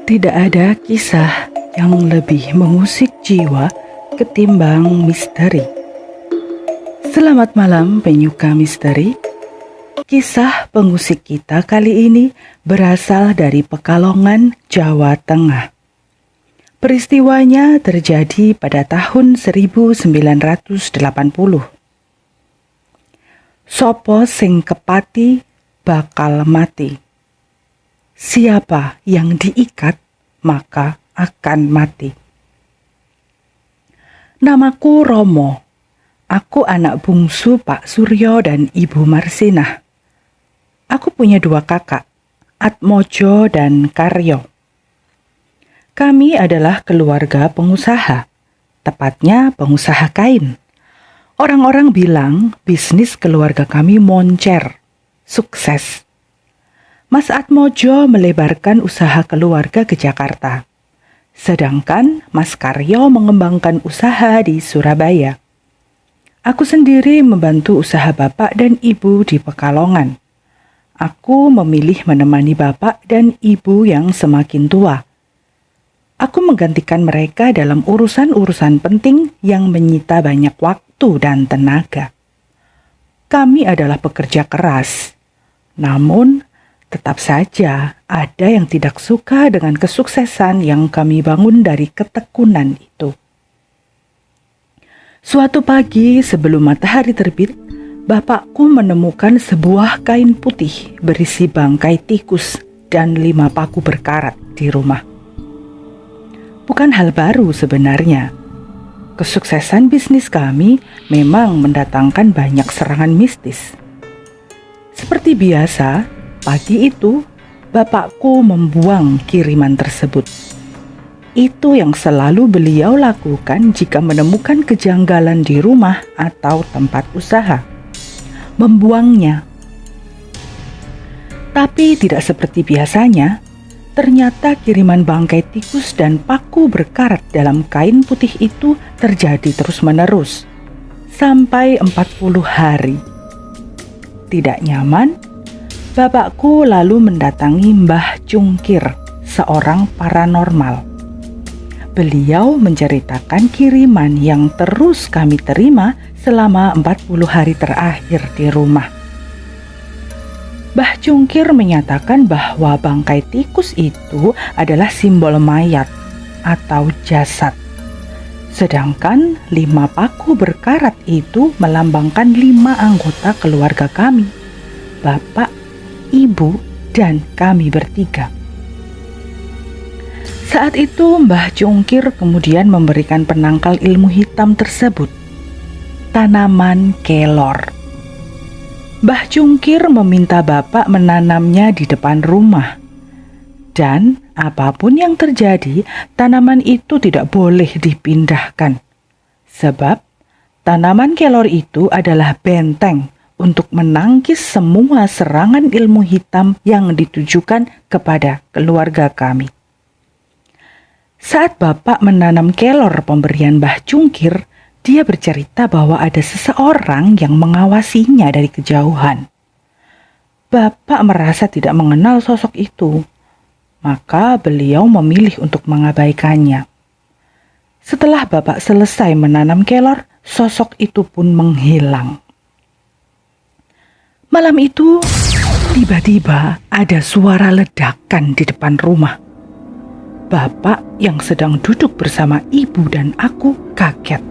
Tidak ada kisah yang lebih mengusik jiwa ketimbang misteri. Selamat malam penyuka misteri. Kisah pengusik kita kali ini berasal dari Pekalongan, Jawa Tengah. Peristiwanya terjadi pada tahun 1980. Sopo sing kepati bakal mati. Siapa yang diikat maka akan mati. Namaku Romo. Aku anak bungsu Pak Suryo dan Ibu Marsinah. Aku punya 2 kakak, Atmojo dan Karyo. Kami adalah keluarga pengusaha, tepatnya pengusaha kain. Orang-orang bilang bisnis keluarga kami moncer, sukses. Mas Atmojo melebarkan usaha keluarga ke Jakarta. Sedangkan Mas Karyo mengembangkan usaha di Surabaya. Aku sendiri membantu usaha bapak dan ibu di Pekalongan. Aku memilih menemani bapak dan ibu yang semakin tua. Aku menggantikan mereka dalam urusan-urusan penting yang menyita banyak waktu dan tenaga. Kami adalah pekerja keras. Namun, tetap saja ada yang tidak suka dengan kesuksesan yang kami bangun dari ketekunan itu. Suatu pagi sebelum matahari terbit, bapakku menemukan sebuah kain putih berisi bangkai tikus dan 5 paku berkarat di rumah. Bukan hal baru sebenarnya. Kesuksesan bisnis kami memang mendatangkan banyak serangan mistis. Seperti biasa, pagi itu, bapakku membuang kiriman tersebut. Itu yang selalu beliau lakukan jika menemukan kejanggalan di rumah atau tempat usaha. Membuangnya. Tapi tidak seperti biasanya, ternyata kiriman bangkai tikus dan paku berkarat dalam kain putih itu terjadi terus-menerus. Sampai 40 hari. Tidak nyaman, bapakku lalu mendatangi Mbah Cungkir, seorang paranormal. Beliau menceritakan kiriman yang terus kami terima selama 40 hari terakhir di rumah. Mbah Cungkir menyatakan bahwa bangkai tikus itu adalah simbol mayat atau jasad. Sedangkan 5 paku berkarat itu melambangkan 5 anggota keluarga kami. Bapak, ibu, dan kami bertiga. Saat itu Mbah Cungkir kemudian memberikan penangkal ilmu hitam tersebut, tanaman kelor. Mbah Cungkir meminta bapak menanamnya di depan rumah. Dan apapun yang terjadi, tanaman itu tidak boleh dipindahkan. Sebab tanaman kelor itu adalah benteng untuk menangkis semua serangan ilmu hitam yang ditujukan kepada keluarga kami. Saat bapak menanam kelor pemberian Mbah Cungkir, dia bercerita bahwa ada seseorang yang mengawasinya dari kejauhan. Bapak merasa tidak mengenal sosok itu, maka beliau memilih untuk mengabaikannya. Setelah bapak selesai menanam kelor, sosok itu pun menghilang. Malam itu, tiba-tiba ada suara ledakan di depan rumah. Bapak yang sedang duduk bersama ibu dan aku kaget.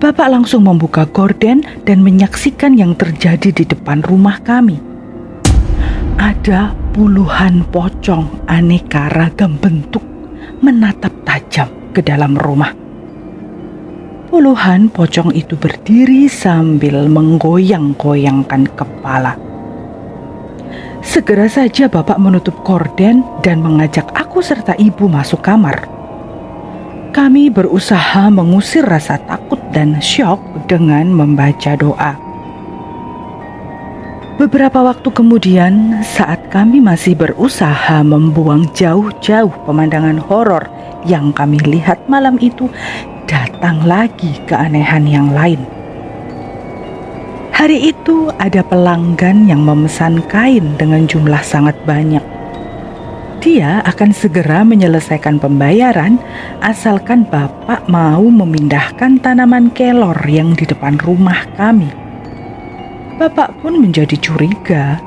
Bapak langsung membuka gorden dan menyaksikan yang terjadi di depan rumah kami. Ada puluhan pocong aneka ragam bentuk menatap tajam ke dalam rumah. Puluhan pocong itu berdiri sambil menggoyang-goyangkan kepala. Segera saja bapak menutup gorden dan mengajak aku serta ibu masuk kamar. Kami berusaha mengusir rasa takut dan syok dengan membaca doa. Beberapa waktu kemudian, saat kami masih berusaha membuang jauh-jauh pemandangan horor yang kami lihat malam itu, datang lagi keanehan yang lain. Hari itu ada pelanggan yang memesan kain dengan jumlah sangat banyak. Dia akan segera menyelesaikan pembayaran asalkan Bapak mau memindahkan tanaman kelor yang di depan rumah kami. Bapak pun menjadi curiga.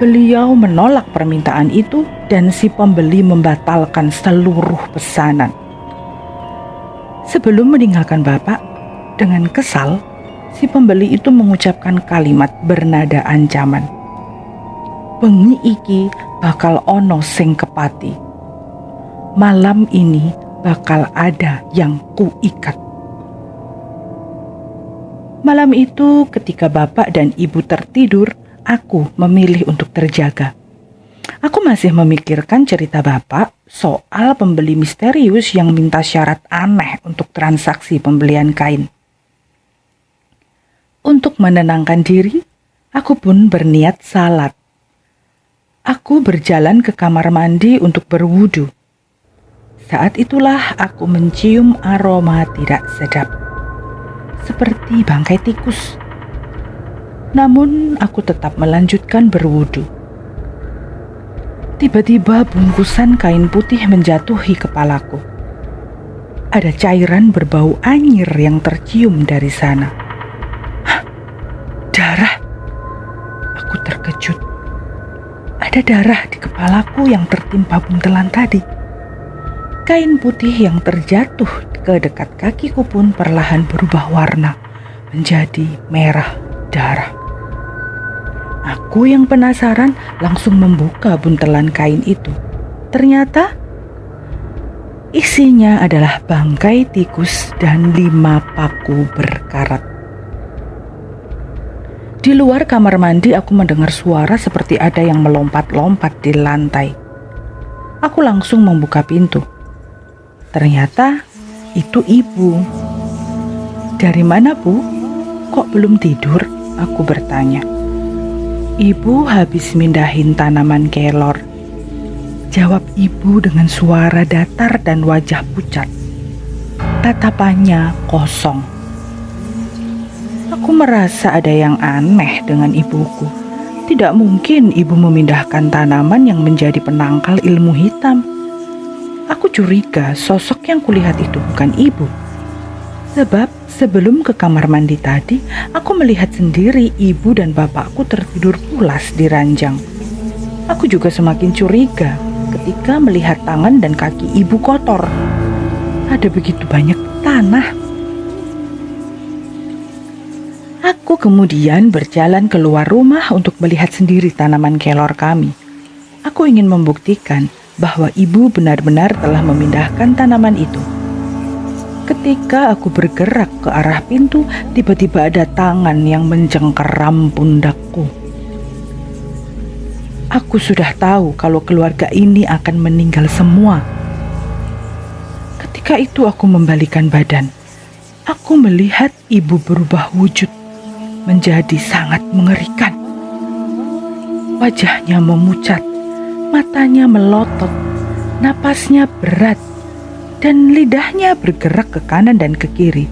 Beliau menolak permintaan itu dan si pembeli membatalkan seluruh pesanan. Sebelum meninggalkan Bapak, dengan kesal, si pembeli itu mengucapkan kalimat bernada ancaman. "Bengi iki bakal ono sing kepati. Malam ini bakal ada yang kuikat." Malam itu ketika Bapak dan Ibu tertidur, aku memilih untuk terjaga. Aku masih memikirkan cerita Bapak soal pembeli misterius yang minta syarat aneh untuk transaksi pembelian kain. Untuk menenangkan diri, aku pun berniat salat. Aku berjalan ke kamar mandi untuk berwudu. Saat itulah aku mencium aroma tidak sedap, seperti bangkai tikus. Namun aku tetap melanjutkan berwudu. Tiba-tiba bungkusan kain putih menjatuhi kepalaku. Ada cairan berbau anyir yang tercium dari sana. Hah, darah! Aku terkejut. Ada darah di kepalaku yang tertimpa buntelan tadi. Kain putih yang terjatuh ke dekat kakiku pun perlahan berubah warna menjadi merah darah. Aku yang penasaran langsung membuka buntelan kain itu. Ternyata isinya adalah bangkai tikus dan 5 paku berkarat. Di luar kamar mandi aku mendengar suara seperti ada yang melompat-lompat di lantai. Aku langsung membuka pintu. Ternyata itu Ibu. "Dari mana, Bu? Kok belum tidur?" aku bertanya. "Ibu habis mindahin tanaman kelor," jawab Ibu dengan suara datar dan wajah pucat. Tatapannya kosong. Aku merasa ada yang aneh dengan ibuku. Tidak mungkin ibu memindahkan tanaman yang menjadi penangkal ilmu hitam. Aku curiga sosok yang kulihat itu bukan ibu. Sebab sebelum ke kamar mandi tadi, aku melihat sendiri ibu dan bapakku tertidur pulas di ranjang. Aku juga semakin curiga ketika melihat tangan dan kaki ibu kotor. Ada begitu banyak tanah. Aku kemudian berjalan keluar rumah untuk melihat sendiri tanaman kelor kami. Aku ingin membuktikan bahwa ibu benar-benar telah memindahkan tanaman itu. Ketika aku bergerak ke arah pintu, tiba-tiba ada tangan yang mencengkeram pundakku. Aku sudah tahu kalau keluarga ini akan meninggal semua. Ketika itu aku membalikan badan. Aku melihat ibu berubah wujud menjadi sangat mengerikan. Wajahnya memucat, matanya melotot, napasnya berat, dan lidahnya bergerak ke kanan dan ke kiri.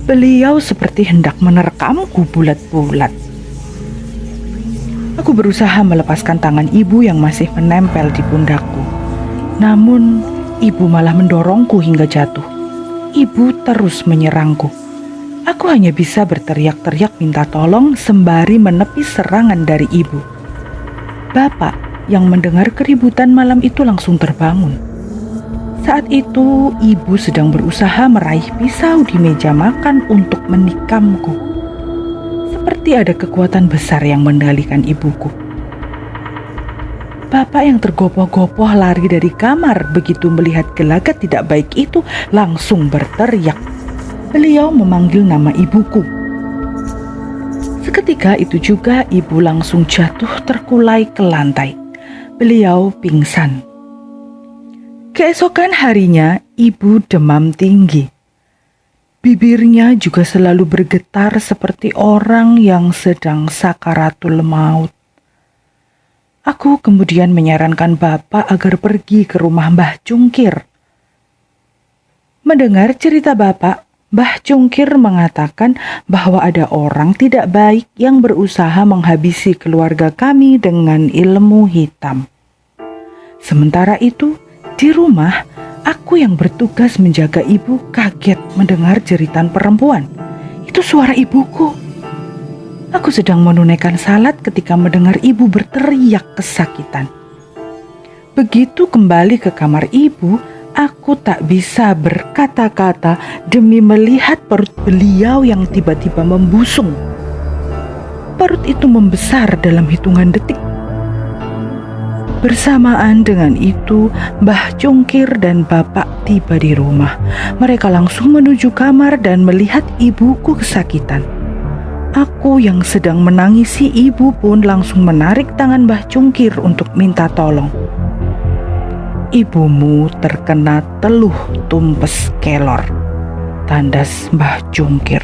Beliau seperti hendak menerkamku bulat-bulat. Aku berusaha melepaskan tangan ibu yang masih menempel di pundakku. Namun, ibu malah mendorongku hingga jatuh. Ibu terus menyerangku. Aku hanya bisa berteriak-teriak minta tolong sembari menepis serangan dari ibu. Bapak yang mendengar keributan malam itu langsung terbangun. Saat itu ibu sedang berusaha meraih pisau di meja makan untuk menikamku. Seperti ada kekuatan besar yang mengendalikan ibuku. Bapak yang tergopoh-gopoh lari dari kamar begitu melihat gelagat tidak baik itu langsung berteriak. Beliau memanggil nama ibuku. Seketika itu juga ibu langsung jatuh terkulai ke lantai. Beliau pingsan. Keesokan harinya ibu demam tinggi. Bibirnya juga selalu bergetar seperti orang yang sedang sakaratul maut. Aku kemudian menyarankan Bapak agar pergi ke rumah Mbah Cungkir. Mendengar cerita Bapak, Mbah Cungkir mengatakan bahwa ada orang tidak baik yang berusaha menghabisi keluarga kami dengan ilmu hitam. Sementara itu, di rumah, aku yang bertugas menjaga ibu kaget mendengar jeritan perempuan. Itu suara ibuku. Aku sedang menunaikan salat ketika mendengar ibu berteriak kesakitan. Begitu kembali ke kamar ibu, aku tak bisa berkata-kata demi melihat perut beliau yang tiba-tiba membusung. Perut itu membesar dalam hitungan detik. Bersamaan dengan itu, Mbah Cungkir dan Bapak tiba di rumah. Mereka langsung menuju kamar dan melihat ibuku kesakitan. Aku yang sedang menangisi ibu pun langsung menarik tangan Mbah Cungkir untuk minta tolong. Ibumu terkena teluh tumpes kelor, tandas Mbah Cungkir.